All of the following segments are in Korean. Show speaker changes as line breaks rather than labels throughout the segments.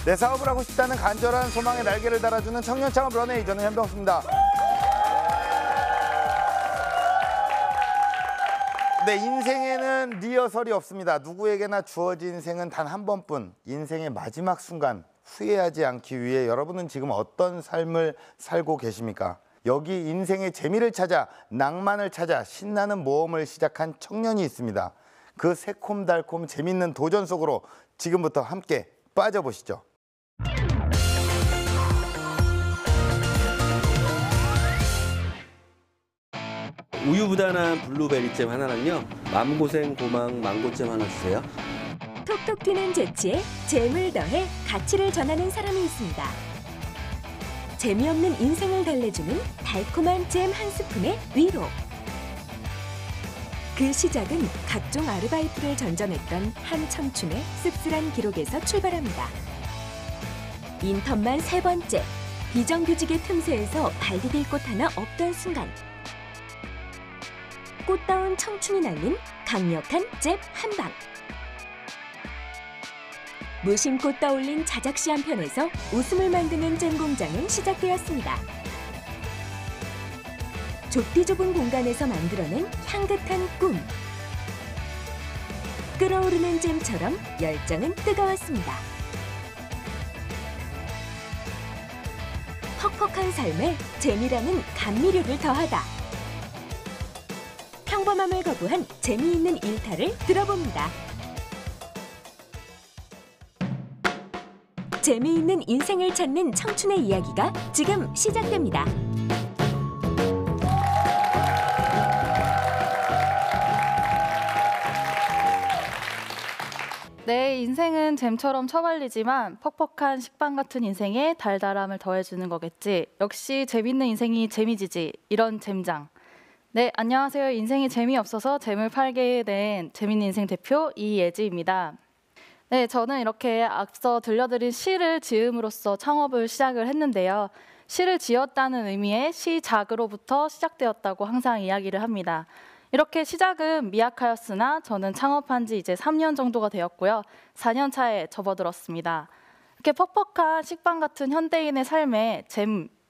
내 사업을 하고 싶다는 간절한 소망에 날개를 달아주는 청년 창업 런웨이, 저는 현병수입니다. 네, 인생에는 리허설이 없습니다. 누구에게나 주어진 인생은 단 한 번뿐. 인생의 마지막 순간 후회하지 않기 위해 여러분은 지금 어떤 삶을 살고 계십니까? 여기 인생의 재미를 찾아, 낭만을 찾아 신나는 모험을 시작한 청년이 있습니다. 그 새콤달콤 재밌는 도전 속으로 지금부터 함께 빠져보시죠.
우유부단한 블루베리잼 하나랑요, 맘고생 고망 망고잼 하나 주세요.
톡톡 튀는 재치에 잼을 더해 가치를 전하는 사람이 있습니다. 재미없는 인생을 달래주는 달콤한 잼 한 스푼의 위로. 그 시작은 각종 아르바이트를 전전했던 한 청춘의 씁쓸한 기록에서 출발합니다. 인턴만 3번째, 비정규직의 틈새에서 발 디딜 곳 하나 없던 순간. 꽃다운 청춘이 날린 강력한 잽 한 방. 무심코 떠올린 자작시 한 편에서 웃음을 만드는 잼 공장은 시작되었습니다. 좁디 좁은 공간에서 만들어낸 향긋한 꿈. 끓어오르는 잼처럼 열정은 뜨거웠습니다. 퍽퍽한 삶에 잼이라는 감미료를 더하다. 평범함을 거부한 재미있는 일탈을 들어봅니다. 재미있는 인생을 찾는 청춘의 이야기가 지금 시작됩니다.
내 인생은 잼처럼 처발리지만 퍽퍽한 식빵 같은 인생에 달달함을 더해주는 거겠지. 역시 재밌는 인생이 재미지지. 이런 잼장. 네, 안녕하세요. 인생이 재미없어서 잼을 팔게 된 재밌는 인생 대표 이예지입니다. 네, 저는 이렇게 앞서 들려드린 시를 지음으로써 창업을 시작을 했는데요. 시를 지었다는 의미의 시작으로부터 시작되었다고 항상 이야기를 합니다. 이렇게 시작은 미약하였으나 저는 창업한 지 이제 3년 정도가 되었고요. 4년 차에 접어들었습니다. 이렇게 퍽퍽한 식빵 같은 현대인의 삶에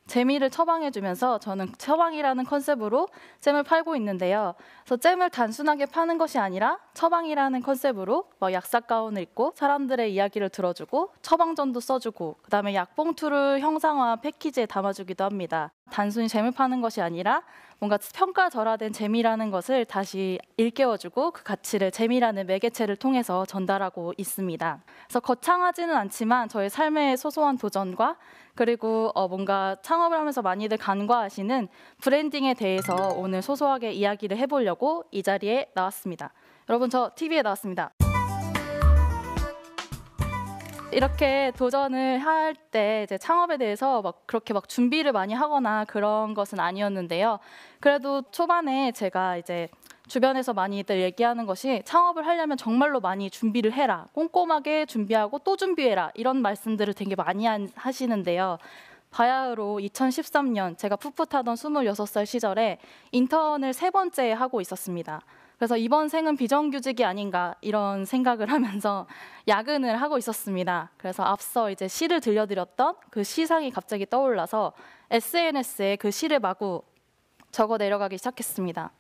재미를 처방해주면서 저는 처방이라는 컨셉으로 잼을 팔고 있는데요. 그래서 잼을 단순하게 파는 것이 아니라 처방이라는 컨셉으로 약사 가운을 입고 사람들의 이야기를 들어주고 처방전도 써주고 그다음에 약봉투를 형상화한 패키지에 담아주기도 합니다. 단순히 잼을 파는 것이 아니라 뭔가 평가절하된 재미라는 것을 다시 일깨워주고 그 가치를 재미라는 매개체를 통해서 전달하고 있습니다. 그래서 거창하지는 않지만 저의 삶의 소소한 도전과 그리고 뭔가 창업을 하면서 많이들 간과하시는 브랜딩에 대해서 오늘 소소하게 이야기를 해보려고 이 자리에 나왔습니다. 여러분, 저 TV에 나왔습니다. 이렇게 도전을 할 때 이제 창업에 대해서 그렇게 준비를 많이 하거나 그런 것은 아니었는데요. 그래도 초반에 제가 이제 주변에서 많이들 얘기하는 것이 창업을 하려면 정말로 많이 준비를 해라. 꼼꼼하게 준비하고 또 준비해라. 이런 말씀들을 되게 많이 하시는데요. 바야흐로 2013년 제가 풋풋하던 26살 시절에 인턴을 3번째 하고 있었습니다. 그래서 이번 생은 비정규직이 아닌가 이런 생각을 하면서 야근을 하고 있었습니다. 그래서 앞서 이제 시를 들려드렸던 그 시상이 갑자기 떠올라서 SNS에 그 시를 마구 적어 내려가기 시작했습니다.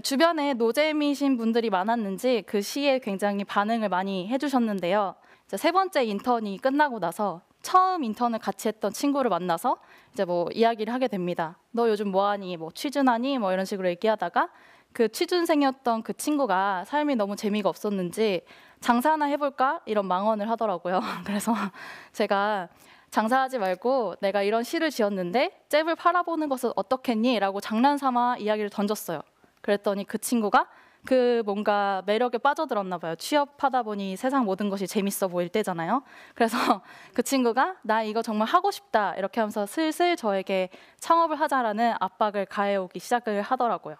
주변에 노잼이신 분들이 많았는지 그 시에 굉장히 반응을 많이 해주셨는데요. 이제 3번째 인턴이 끝나고 나서 처음 인턴을 같이 했던 친구를 만나서 이제 이야기를 하게 됩니다. 너 요즘 뭐하니? 취준하니? 이런 식으로 얘기하다가 그 취준생이었던 그 친구가 삶이 너무 재미가 없었는지 장사나 해볼까? 이런 망언을 하더라고요. 그래서 제가 장사하지 말고 내가 이런 시를 지었는데 잼을 팔아보는 것은 어떻겠니? 라고 장난삼아 이야기를 던졌어요. 그랬더니 그 친구가 그 뭔가 매력에 빠져들었나 봐요. 취업하다 보니 세상 모든 것이 재밌어 보일 때잖아요. 그래서 그 친구가 나 이거 정말 하고 싶다 이렇게 하면서 슬슬 저에게 창업을 하자라는 압박을 가해오기 시작을 하더라고요.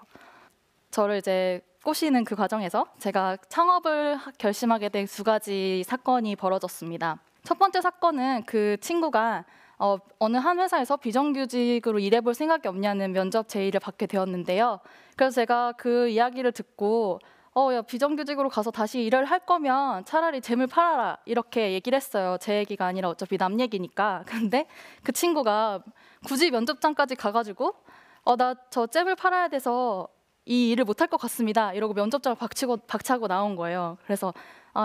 저를 이제 꼬시는 그 과정에서 제가 창업을 결심하게 된 2가지 사건이 벌어졌습니다. 첫 번째 사건은 그 친구가 어느 한 회사에서 비정규직으로 일해볼 생각이 없냐는 면접 제의를 받게 되었는데요. 그래서 제가 그 이야기를 듣고 야, 비정규직으로 가서 다시 일을 할 거면 차라리 잼을 팔아라 이렇게 얘기를 했어요. 제 얘기가 아니라 어차피 남 얘기니까. 근데 그 친구가 굳이 면접장까지 가가지고 나 저 잼을 팔아야 돼서 이 일을 못할 것 같습니다 이러고 면접장을 박차고 나온 거예요. 그래서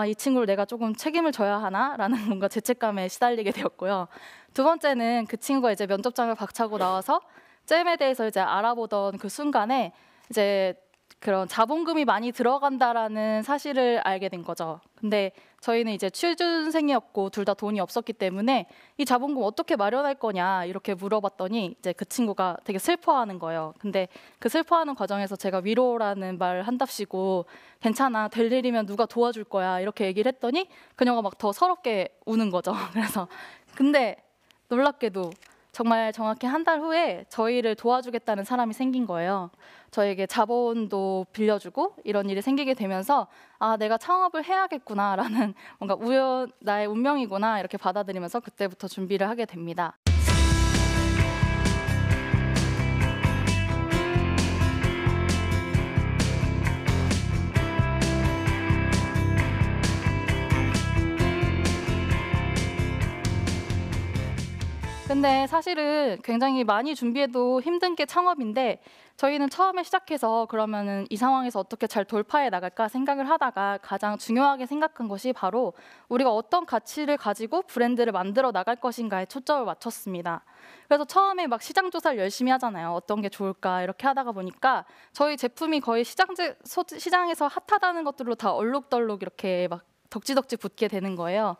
이 친구를 내가 조금 책임을 져야 하나라는 뭔가 죄책감에 시달리게 되었고요. 두 번째는 그 친구가 이제 면접장을 박차고 나와서 잼에 대해서 이제 알아보던 그 순간에 이제 그런 자본금이 많이 들어간다라는 사실을 알게 된 거죠. 근데 저희는 이제 취준생이었고 둘 다 돈이 없었기 때문에 이 자본금 어떻게 마련할 거냐 이렇게 물어봤더니 이제 그 친구가 되게 슬퍼하는 거예요. 근데 그 슬퍼하는 과정에서 제가 위로라는 말 한답시고 괜찮아, 될 일이면 누가 도와줄 거야 이렇게 얘기를 했더니 그녀가 막 더 서럽게 우는 거죠. 그래서 근데 놀랍게도 정말 정확히 한 달 후에 저희를 도와주겠다는 사람이 생긴 거예요. 저에게 자본도 빌려주고 이런 일이 생기게 되면서 내가 창업을 해야겠구나라는 뭔가 나의 운명이구나 이렇게 받아들이면서 그때부터 준비를 하게 됩니다. 근데 사실은 굉장히 많이 준비해도 힘든 게 창업인데 저희는 처음에 시작해서 그러면은 이 상황에서 어떻게 잘 돌파해 나갈까 생각을 하다가 가장 중요하게 생각한 것이 바로 우리가 어떤 가치를 가지고 브랜드를 만들어 나갈 것인가에 초점을 맞췄습니다. 그래서 처음에 막 시장 조사를 열심히 하잖아요. 어떤 게 좋을까 이렇게 하다가 보니까 저희 제품이 거의 시장에서 핫하다는 것들로 다 얼룩덜룩 이렇게 막 덕지덕지 붙게 되는 거예요.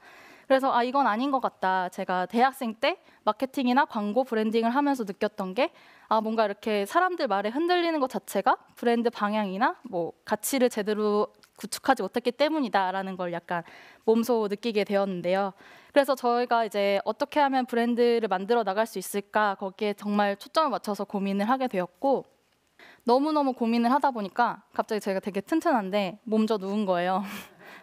그래서 이건 아닌 것 같다. 제가 대학생 때 마케팅이나 광고 브랜딩을 하면서 느꼈던 게 뭔가 이렇게 사람들 말에 흔들리는 것 자체가 브랜드 방향이나 뭐 가치를 제대로 구축하지 못했기 때문이다라는 걸 약간 몸소 느끼게 되었는데요. 그래서 저희가 이제 어떻게 하면 브랜드를 만들어 나갈 수 있을까 거기에 정말 초점을 맞춰서 고민을 하게 되었고 너무너무 고민을 하다 보니까 갑자기 제가 되게 튼튼한데 몸져 누운 거예요.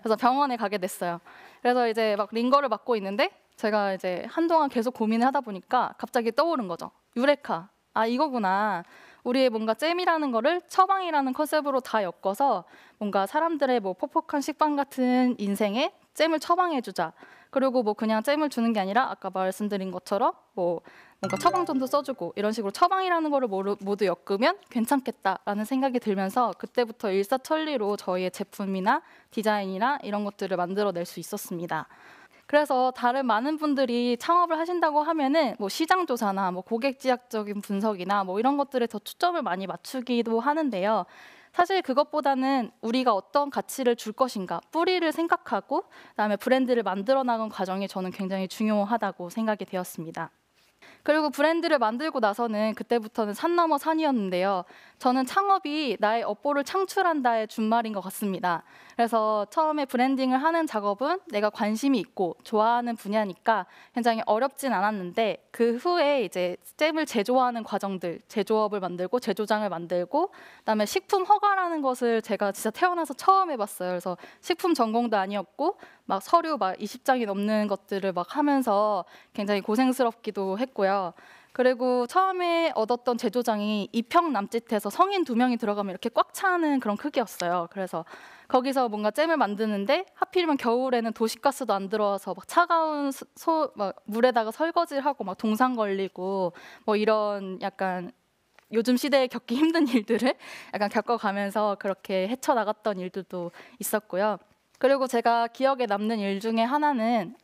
그래서 병원에 가게 됐어요. 그래서 이제 막 링거를 맞고 있는데 제가 이제 한동안 계속 고민을 하다 보니까 갑자기 떠오른 거죠. 유레카. 이거구나. 우리의 뭔가 잼이라는 거를 처방이라는 컨셉으로 다 엮어서 뭔가 사람들의 뭐 퍽퍽한 식빵 같은 인생에 잼을 처방해주자. 그리고 뭐 그냥 잼을 주는 게 아니라 아까 말씀드린 것처럼 뭐 뭔가 처방전도 써주고 이런 식으로 처방이라는 거를 모두 엮으면 괜찮겠다라는 생각이 들면서 그때부터 일사천리로 저희의 제품이나 디자인이나 이런 것들을 만들어낼 수 있었습니다. 그래서 다른 많은 분들이 창업을 하신다고 하면은 뭐 시장 조사나 뭐 고객 지향적인 분석이나 뭐 이런 것들에 더 초점을 많이 맞추기도 하는데요. 사실 그것보다는 우리가 어떤 가치를 줄 것인가 뿌리를 생각하고 그다음에 브랜드를 만들어 나간 과정이 저는 굉장히 중요하다고 생각이 되었습니다. 그리고 브랜드를 만들고 나서는 그때부터는 산 넘어 산이었는데요. 저는 창업이 나의 업보를 창출한다의 준말인 것 같습니다. 그래서 처음에 브랜딩을 하는 작업은 내가 관심이 있고 좋아하는 분야니까 굉장히 어렵진 않았는데 그 후에 이제 잼을 제조하는 과정들, 제조업을 만들고 제조장을 만들고 그다음에 식품 허가라는 것을 제가 진짜 태어나서 처음 해봤어요. 그래서 식품 전공도 아니었고 막 서류 막 20장이 넘는 것들을 막 하면서 굉장히 고생스럽기도 했고요. 그리고 처음에 얻었던 제조장이 2평 남짓해서 성인 2명이 들어가면 이렇게 꽉 차는 그런 크기였어요. 그래서 거기서 뭔가 잼을 만드는데 하필이면 겨울에는 도시가스도 안 들어와서 막 차가운 막 물에다가 설거지를 하고 막 동상 걸리고 뭐 이런 약간 요즘 시대에 겪기 힘든 일들을 약간 겪어가면서 그렇게 헤쳐나갔던 일들도 있었고요. 그리고 제가 기억에 남는 일 중에 하나는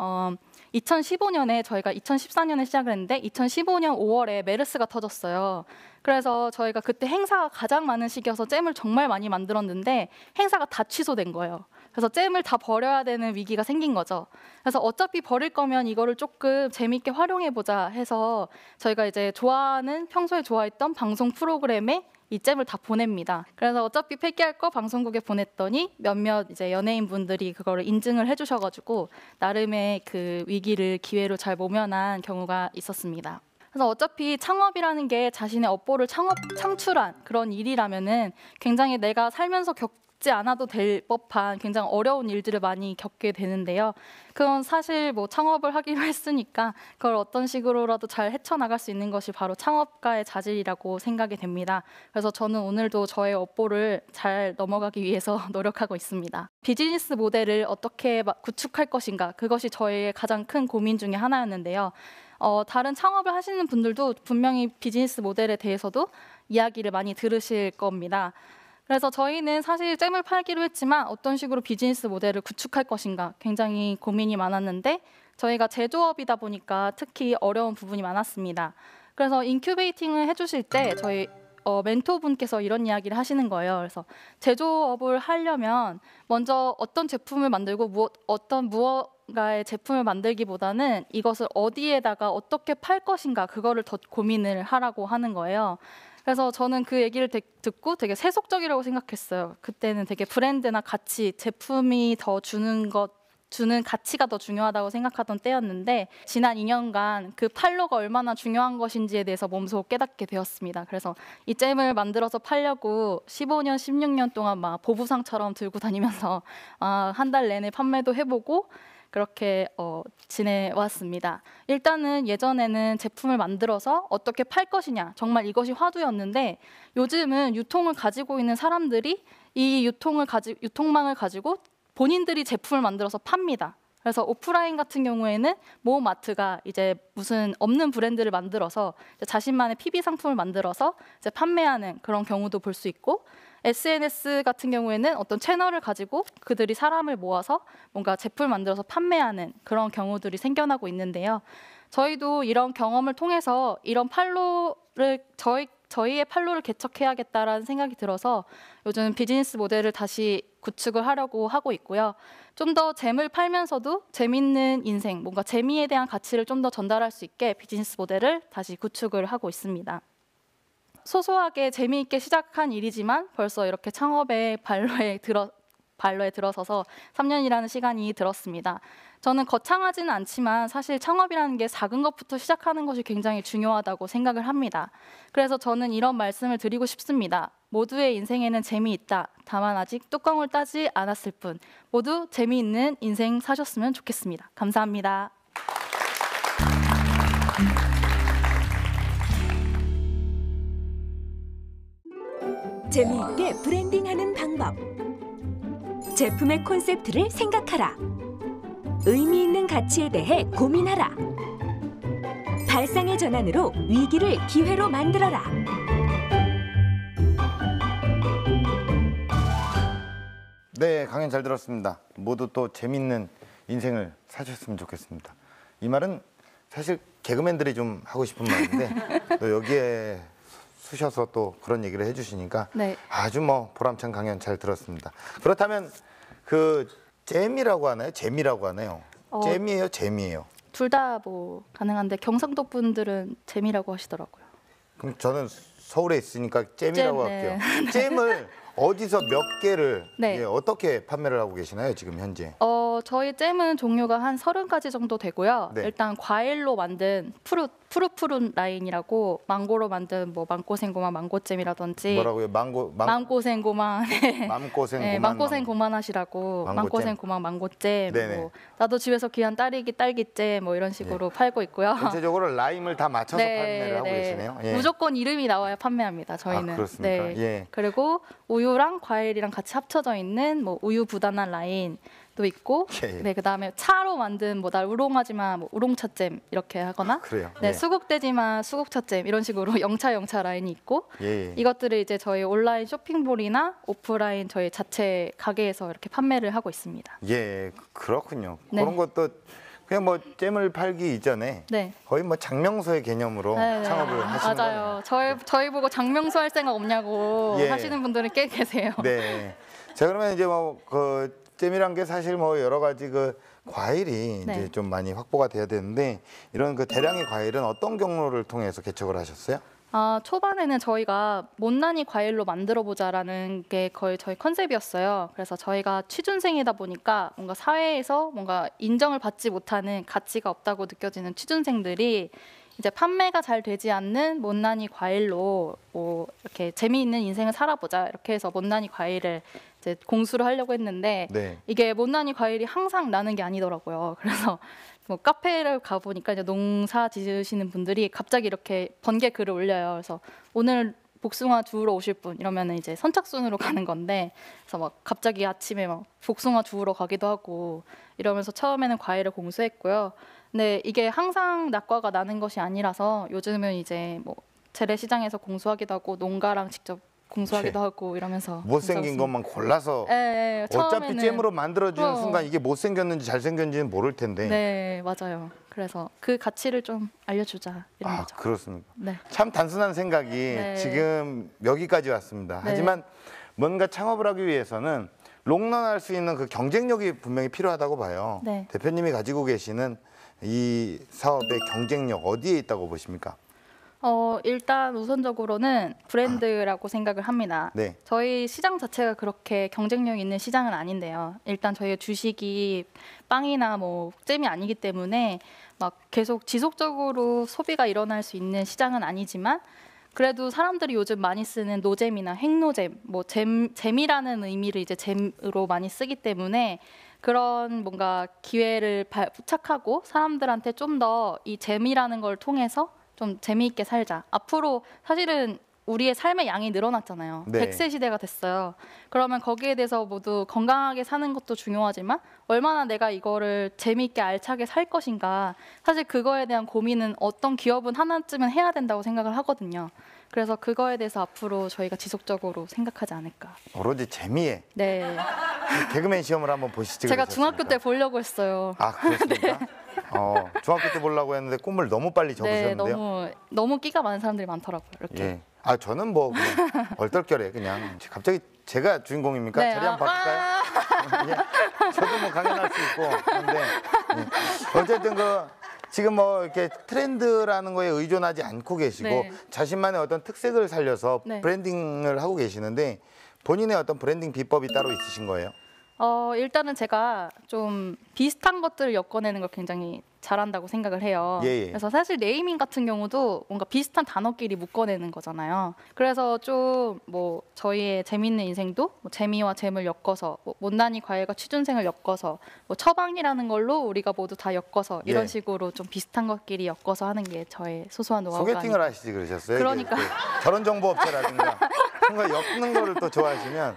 2015년에 저희가 2014년에 시작을 했는데 2015년 5월에 메르스가 터졌어요. 그래서 저희가 그때 행사가 가장 많은 시기여서 잼을 정말 많이 만들었는데 행사가 다 취소된 거예요. 그래서 잼을 다 버려야 되는 위기가 생긴 거죠. 그래서 어차피 버릴 거면 이거를 조금 재미있게 활용해보자 해서 저희가 이제 평소에 좋아했던 방송 프로그램에 이 잼을 다 보냅니다. 그래서 어차피 폐기할 거 방송국에 보냈더니 몇몇 이제 연예인분들이 그거를 인증을 해주셔가지고 나름의 그 위기를 기회로 잘 모면한 경우가 있었습니다. 그래서 어차피 창업이라는 게 자신의 업보를 창출한 그런 일이라면은 굉장히 내가 살면서 겪지 않아도 될 법한 굉장히 어려운 일들을 많이 겪게 되는데요. 그건 사실 뭐 창업을 하기로 했으니까 그걸 어떤 식으로라도 잘 헤쳐나갈 수 있는 것이 바로 창업가의 자질이라고 생각이 됩니다. 그래서 저는 오늘도 저의 업보를 잘 넘어가기 위해서 노력하고 있습니다. 비즈니스 모델을 어떻게 구축할 것인가, 그것이 저의 가장 큰 고민 중에 하나였는데요. 다른 창업을 하시는 분들도 분명히 비즈니스 모델에 대해서도 이야기를 많이 들으실 겁니다. 그래서 저희는 사실 잼을 팔기로 했지만 어떤 식으로 비즈니스 모델을 구축할 것인가 굉장히 고민이 많았는데 저희가 제조업이다 보니까 특히 어려운 부분이 많았습니다. 그래서 인큐베이팅을 해주실 때 저희 멘토분께서 이런 이야기를 하시는 거예요. 그래서 제조업을 하려면 먼저 어떤 제품을 만들고 어떤 무언가의 제품을 만들기보다는 이것을 어디에다가 어떻게 팔 것인가 그거를 더 고민을 하라고 하는 거예요. 그래서 저는 그 얘기를 듣고 되게 세속적이라고 생각했어요. 그때는 되게 브랜드나 가치, 제품이 더 주는 가치가 더 중요하다고 생각하던 때였는데 지난 2년간 그 팔로가 얼마나 중요한 것인지에 대해서 몸소 깨닫게 되었습니다. 그래서 이 잼을 만들어서 팔려고 15년, 16년 동안 막 보부상처럼 들고 다니면서 한 달 내내 판매도 해보고 그렇게 지내왔습니다. 일단은 예전에는 제품을 만들어서 어떻게 팔 것이냐, 정말 이것이 화두였는데 요즘은 유통을 가지고 있는 사람들이 이 유통망을 가지고 본인들이 제품을 만들어서 팝니다. 그래서 오프라인 같은 경우에는 모 마트가 이제 무슨 없는 브랜드를 만들어서 자신만의 PB 상품을 만들어서 이제 판매하는 그런 경우도 볼 수 있고, SNS 같은 경우에는 어떤 채널을 가지고 그들이 사람을 모아서 뭔가 제품을 만들어서 판매하는 그런 경우들이 생겨나고 있는데요. 저희도 이런 경험을 통해서 이런 저희의 팔로를 개척해야겠다라는 생각이 들어서 요즘 비즈니스 모델을 다시 구축을 하려고 하고 있고요. 좀 더 잼을 팔면서도 재밌는 인생, 뭔가 재미에 대한 가치를 좀 더 전달할 수 있게 비즈니스 모델을 다시 구축을 하고 있습니다. 소소하게 재미있게 시작한 일이지만 벌써 이렇게 창업의 발로에 들어서서 3년이라는 시간이 들었습니다. 저는 거창하지는 않지만 사실 창업이라는 게 작은 것부터 시작하는 것이 굉장히 중요하다고 생각을 합니다. 그래서 저는 이런 말씀을 드리고 싶습니다. 모두의 인생에는 재미있다. 다만 아직 뚜껑을 따지 않았을 뿐. 모두 재미있는 인생 사셨으면 좋겠습니다. 감사합니다.
재미있게 브랜딩하는 방법. 제품의 콘셉트를 생각하라. 의미 있는 가치에 대해 고민하라. 발상의 전환으로 위기를 기회로 만들어라.
네, 강연 잘 들었습니다. 모두 또 재밌는 인생을 사셨으면 좋겠습니다. 이 말은 사실 개그맨들이 좀 하고 싶은 말인데 또 여기에 쓰셔서 또 그런 얘기를 해주시니까
네.
아주 뭐 보람찬 강연 잘 들었습니다. 그렇다면 그 잼이라고 하나요? 재미라고 하나요? 잼이에요? 재미예요?
둘 다 뭐 가능한데 경상도 분들은 잼이라고 하시더라고요.
그럼 저는 서울에 있으니까 잼이라고
잼, 네.
할게요. 잼을 어디서 몇 개를
네.
어떻게 판매를 하고 계시나요? 지금 현재?
저희 잼은 종류가 한 30가지 정도 되고요.
네.
일단 과일로 만든 푸르푸른 라인이라고 망고로 만든 뭐 망고생고만 망고잼이라든지
뭐라고요?
망고생고만
맘고생
망고생 고만하시라고
망고잼.
망고생고만 망고잼
네네.
뭐 나도 집에서 귀한 딸기잼 뭐 이런 식으로 팔고 있고요.
전체적으로 라임을 다 맞춰서
네,
판매를 하고
네.
계시네요. 예.
무조건 이름이 나와야 판매합니다. 저희는.
아, 그렇습니까? 예.
그리고 우유랑 과일이랑 같이 합쳐져 있는 뭐 우유 부단한 라인도 있고,
예.
네, 그다음에 차로 만든 뭐 날 우롱하지만 뭐 우롱차잼 이렇게 하거나,
그래요.
네,
예.
수국되지만 수국차잼 이런 식으로 영차 라인이 있고,
예.
이것들을 이제 저희 온라인 쇼핑몰이나 오프라인 저희 자체 가게에서 이렇게 판매를 하고 있습니다.
예, 그렇군요.
네.
그런 것도 그냥 뭐 잼을 팔기 이전에
네.
거의 뭐 장명서의 개념으로
네, 네.
창업을 하시는
맞아요.
거네요.
저희 보고 장명수 할 생각 없냐고
예.
하시는 분들은 꽤 계세요.
네. 자, 그러면 이제 뭐 그 잼이란 게 사실 뭐 여러 가지 그 과일이
네.
이제 좀 많이 확보가 돼야 되는데 이런 그 대량의 과일은 어떤 경로를 통해서 개척을 하셨어요?
초반에는 저희가 못난이 과일로 만들어보자라는 게 거의 저희 컨셉이었어요. 그래서 저희가 취준생이다 보니까 뭔가 사회에서 뭔가 인정을 받지 못하는 가치가 없다고 느껴지는 취준생들이 이제 판매가 잘 되지 않는 못난이 과일로 뭐 이렇게 재미있는 인생을 살아보자 이렇게 해서 못난이 과일을 이제 공수를 하려고 했는데
네.
이게 못난이 과일이 항상 나는 게 아니더라고요. 그래서 뭐 카페를 가 보니까 이제 농사 지으시는 분들이 갑자기 이렇게 번개 글을 올려요. 그래서 오늘 복숭아 주우러 오실 분 이러면은 이제 선착순으로 가는 건데, 그래서 막 갑자기 아침에 막 복숭아 주우러 가기도 하고 이러면서 처음에는 과일을 공수했고요. 근데 이게 항상 낙과가 나는 것이 아니라서 요즘은 이제 뭐 재래시장에서 공수하기도 하고 농가랑 직접 공수하기도 하고 이러면서
못생긴 것만 골라서
네,
어차피 잼으로 만들어주는
어.
순간 이게 못생겼는지 잘생겼는지는 모를 텐데.
네, 맞아요. 그래서 그 가치를 좀 알려주자 이런
아,
거죠.
그렇습니까?
네.
참 단순한 생각이
네.
지금 여기까지 왔습니다.
네.
하지만 뭔가 창업을 하기 위해서는 롱런할 수 있는 그 경쟁력이 분명히 필요하다고 봐요.
네.
대표님이 가지고 계시는 이 사업의 경쟁력 어디에 있다고 보십니까?
일단 우선적으로는 브랜드라고 생각을 합니다.
네.
저희 시장 자체가 그렇게 경쟁력 있는 시장은 아닌데요. 일단 저희 주식이 빵이나 뭐 잼이 아니기 때문에 막 계속 지속적으로 소비가 일어날 수 있는 시장은 아니지만, 그래도 사람들이 요즘 많이 쓰는 노잼이나 핵노잼, 뭐 잼이라는 의미를 이제 잼으로 많이 쓰기 때문에 그런 뭔가 기회를 부착하고 사람들한테 좀 더 이 잼이라는 걸 통해서 좀 재미있게 살자. 앞으로 사실은 우리의 삶의 양이 늘어났잖아요.
네.
100세 시대가 됐어요. 그러면 거기에 대해서 모두 건강하게 사는 것도 중요하지만 얼마나 내가 이거를 재미있게 알차게 살 것인가. 사실 그거에 대한 고민은 어떤 기업은 하나쯤은 해야 된다고 생각을 하거든요. 그래서 그거에 대해서 앞으로 저희가 지속적으로 생각하지 않을까.
오로지 재미에
네.
개그맨 시험을 한번 보시지
제가
그러셨습니까?
중학교 때 보려고 했어요.
아, 그렇습니까? 중학교 때 보려고 했는데 꿈을 너무 빨리
네,
접으셨는데요.
너무 끼가 많은 사람들이 많더라고요. 이렇게.
예. 아, 저는 뭐 그냥 얼떨결에 그냥 갑자기 제가 주인공입니까?
네,
자리 한번 바꿀까요? 예. 저도 뭐 강연할 수 있고 그런데 어쨌든 지금 뭐 이렇게 트렌드라는 거에 의존하지 않고 계시고
네.
자신만의 어떤 특색을 살려서
네.
브랜딩을 하고 계시는데 본인의 어떤 브랜딩 비법이 따로 있으신 거예요?
일단은 제가 좀 비슷한 것들을 엮어내는 걸 굉장히 잘한다고 생각을 해요.
예.
그래서 사실 네이밍 같은 경우도 뭔가 비슷한 단어끼리 묶어내는 거잖아요. 그래서 좀 뭐 저희의 재밌는 인생도 뭐 재미와 잼을 엮어서 뭐 못난이 과일과 취준생을 엮어서 뭐 처방이라는 걸로 우리가 모두 다 엮어서 이런
예.
식으로 좀 비슷한 것끼리 엮어서 하는 게 저의 소소한 노하우가
소개팅을
아닐까.
하시지 그러셨어요?
그러니까.
결혼 정보 업체라든가 그런 거 엮는 거를 또 좋아하시면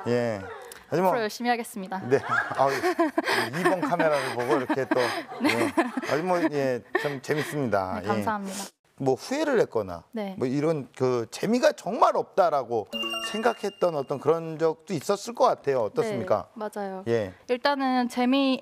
예. 아주 뭐
앞으로 열심히 하겠습니다.
네. 2번 카메라를 보고 이렇게 또 예. 아주 뭐 예, 참 재밌습니다.
네, 감사합니다.
뭐 후회를 했거나
네.
뭐 이런 그 재미가 정말 없다라고 생각했던 어떤 그런 적도 있었을 것 같아요. 어떻습니까?
네, 맞아요.
예.
일단은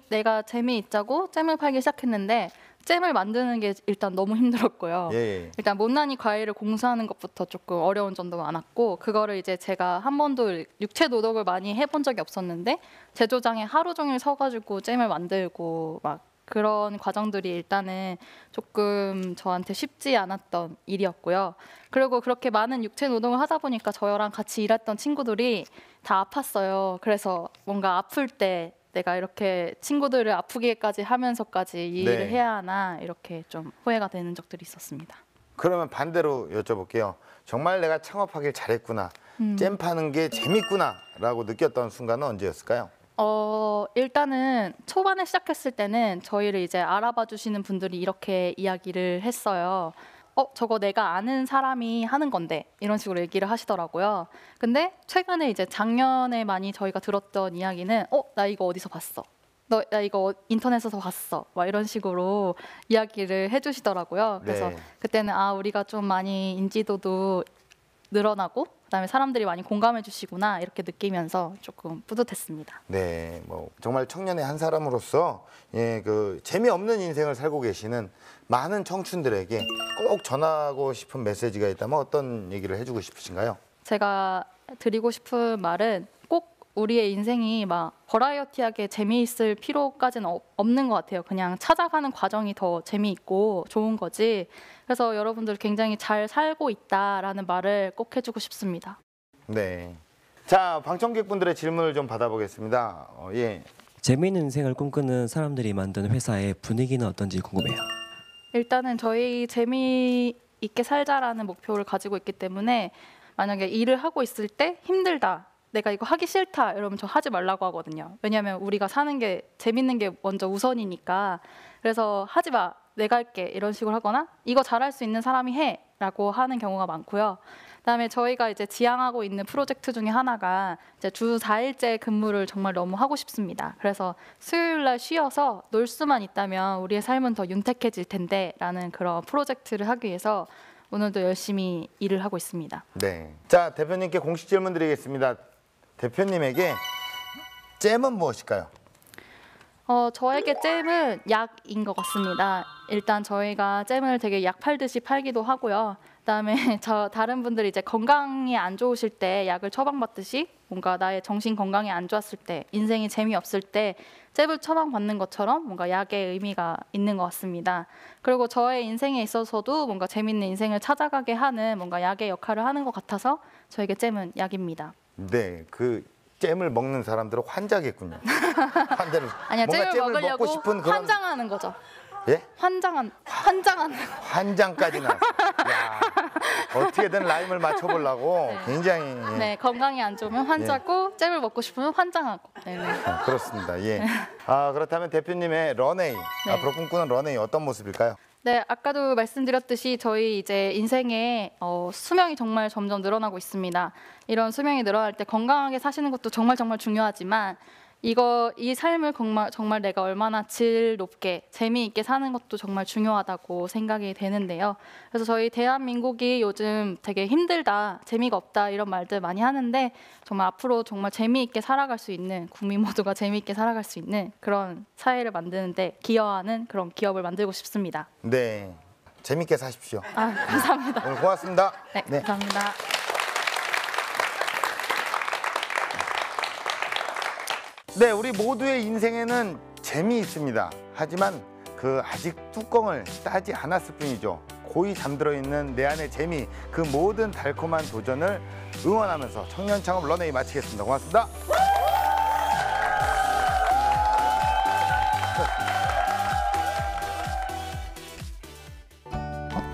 내가 재미있자고 잼을 팔기 시작했는데 잼을 만드는 게 일단 너무 힘들었고요.
예.
일단 못난이 과일을 공수하는 것부터 조금 어려운 점도 많았고, 그거를 이제 제가 한 번도 육체 노동을 많이 해본 적이 없었는데 제조장에 하루 종일 서가지고 잼을 만들고 막 그런 과정들이 일단은 조금 저한테 쉽지 않았던 일이었고요. 그리고 그렇게 많은 육체 노동을 하다 보니까 저랑 같이 일했던 친구들이 다 아팠어요. 그래서 뭔가 아플 때 내가 이렇게 친구들을 아프게까지 하면서까지 이 일을
네.
해야 하나 이렇게 좀 후회가 되는 적들이 있었습니다.
그러면 반대로 여쭤볼게요. 정말 내가 창업하길 잘했구나. 잼 파는 게 재밌구나라고 느꼈던 순간은 언제였을까요?
일단은 초반에 시작했을 때는 저희를 이제 알아봐 주시는 분들이 이렇게 이야기를 했어요. 저거 내가 아는 사람이 하는 건데 이런 식으로 얘기를 하시더라고요. 근데 최근에 이제 작년에 많이 저희가 들었던 이야기는 나 이거 어디서 봤어. 나 이거 인터넷에서 봤어. 막 이런 식으로 이야기를 해주시더라고요. 그래서
네.
그때는 우리가 좀 많이 인지도도 늘어나고 그다음에 사람들이 많이 공감해 주시구나 이렇게 느끼면서 조금 뿌듯했습니다.
네, 뭐 정말 청년의 한 사람으로서 그 재미없는 인생을 살고 계시는 많은 청춘들에게 꼭 전하고 싶은 메시지가 있다면 어떤 얘기를 해주고 싶으신가요?
제가 드리고 싶은 말은 꼭 우리의 인생이 막 버라이어티하게 재미있을 필요까지는 없는 것 같아요. 그냥 찾아가는 과정이 더 재미있고 좋은 거지. 그래서 여러분들 굉장히 잘 살고 있다라는 말을 꼭 해주고 싶습니다.
네. 자, 방청객분들의 질문을 좀 받아보겠습니다. 예.
재미있는 인생을 꿈꾸는 사람들이 만드는 회사의 분위기는 어떤지 궁금해요.
일단은 저희 재미있게 살자라는 목표를 가지고 있기 때문에 만약에 일을 하고 있을 때 힘들다 내가 이거 하기 싫다 이러면 저 하지 말라고 하거든요. 왜냐하면 우리가 사는 게 재밌는 게 먼저 우선이니까. 그래서 하지 마, 내가 할게 이런 식으로 하거나 이거 잘할 수 있는 사람이 해라고 하는 경우가 많고요. 그다음에 저희가 이제 지향하고 있는 프로젝트 중에 하나가 이제 주 4일제 근무를 정말 너무 하고 싶습니다. 그래서 수요일 날 쉬어서 놀 수만 있다면 우리의 삶은 더 윤택해질 텐데라는 그런 프로젝트를 하기 위해서 오늘도 열심히 일을 하고 있습니다.
네. 자, 대표님께 공식 질문 드리겠습니다. 대표님에게 잼은 무엇일까요?
저에게 잼은 약인 것 같습니다. 일단 저희가 잼을 되게 약 팔듯이 팔기도 하고요. 그다음에 다른 분들이 이제 건강이 안 좋으실 때 약을 처방받듯이 뭔가 나의 정신 건강이 안 좋았을 때, 인생이 재미없을 때 잼을 처방받는 것처럼 뭔가 약의 의미가 있는 것 같습니다. 그리고 저의 인생에 있어서도 뭔가 재밌는 인생을 찾아가게 하는 뭔가 약의 역할을 하는 것 같아서 저에게 잼은 약입니다.
네, 그 잼을 먹는 사람들은 환자겠군요. 환자를
아니야,
뭔가
잼을 먹으려고
먹고 싶은 그런
환장하는 거죠.
예?
환장한.
환장까지 나왔어요. 야, 어떻게든 라임을 맞춰보려고 굉장히 예.
네, 건강이 안 좋으면 환자고 잼을 먹고 싶으면 환장하고. 네.
그렇습니다. 예. 아, 그렇다면 대표님의 런웨이 앞으로 꿈꾸는 런웨이 어떤 모습일까요?
네, 아까도 말씀드렸듯이 저희 이제 인생에 수명이 정말 점점 늘어나고 있습니다. 이런 수명이 늘어날 때 건강하게 사시는 것도 정말 중요하지만 이 삶을 정말 내가 얼마나 질 높게 재미있게 사는 것도 정말 중요하다고 생각이 되는데요. 그래서 저희 대한민국이 요즘 되게 힘들다, 재미가 없다 이런 말들 많이 하는데 정말 앞으로 정말 재미있게 살아갈 수 있는, 국민 모두가 재미있게 살아갈 수 있는 그런 사회를 만드는데 기여하는 그런 기업을 만들고 싶습니다.
네, 재밌게 사십시오.
아, 감사합니다.
오늘 고맙습니다.
네, 감사합니다.
네, 우리 모두의 인생에는 재미 있습니다. 하지만 그 아직 뚜껑을 따지 않았을 뿐이죠. 고이 잠들어 있는 내 안의 재미, 그 모든 달콤한 도전을 응원하면서 청년 창업 런웨이 마치겠습니다. 고맙습니다.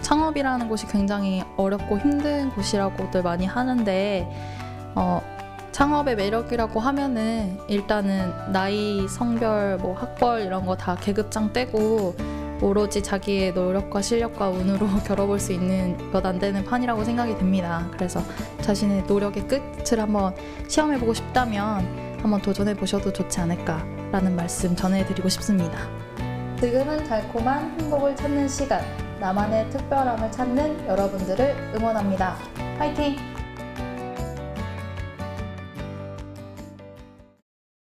창업이라는 곳이 굉장히 어렵고 힘든 곳이라고들 많이 하는데 창업의 매력이라고 하면은 일단은 나이, 성별, 뭐 학벌 이런 거 다 계급장 떼고 오로지 자기의 노력과 실력과 운으로 겨뤄볼 수 있는 몇 안 되는 판이라고 생각이 됩니다. 그래서 자신의 노력의 끝을 한번 시험해보고 싶다면 한번 도전해보셔도 좋지 않을까라는 말씀 전해드리고 싶습니다. 지금은 달콤한 행복을 찾는 시간, 나만의 특별함을 찾는 여러분들을 응원합니다. 화이팅!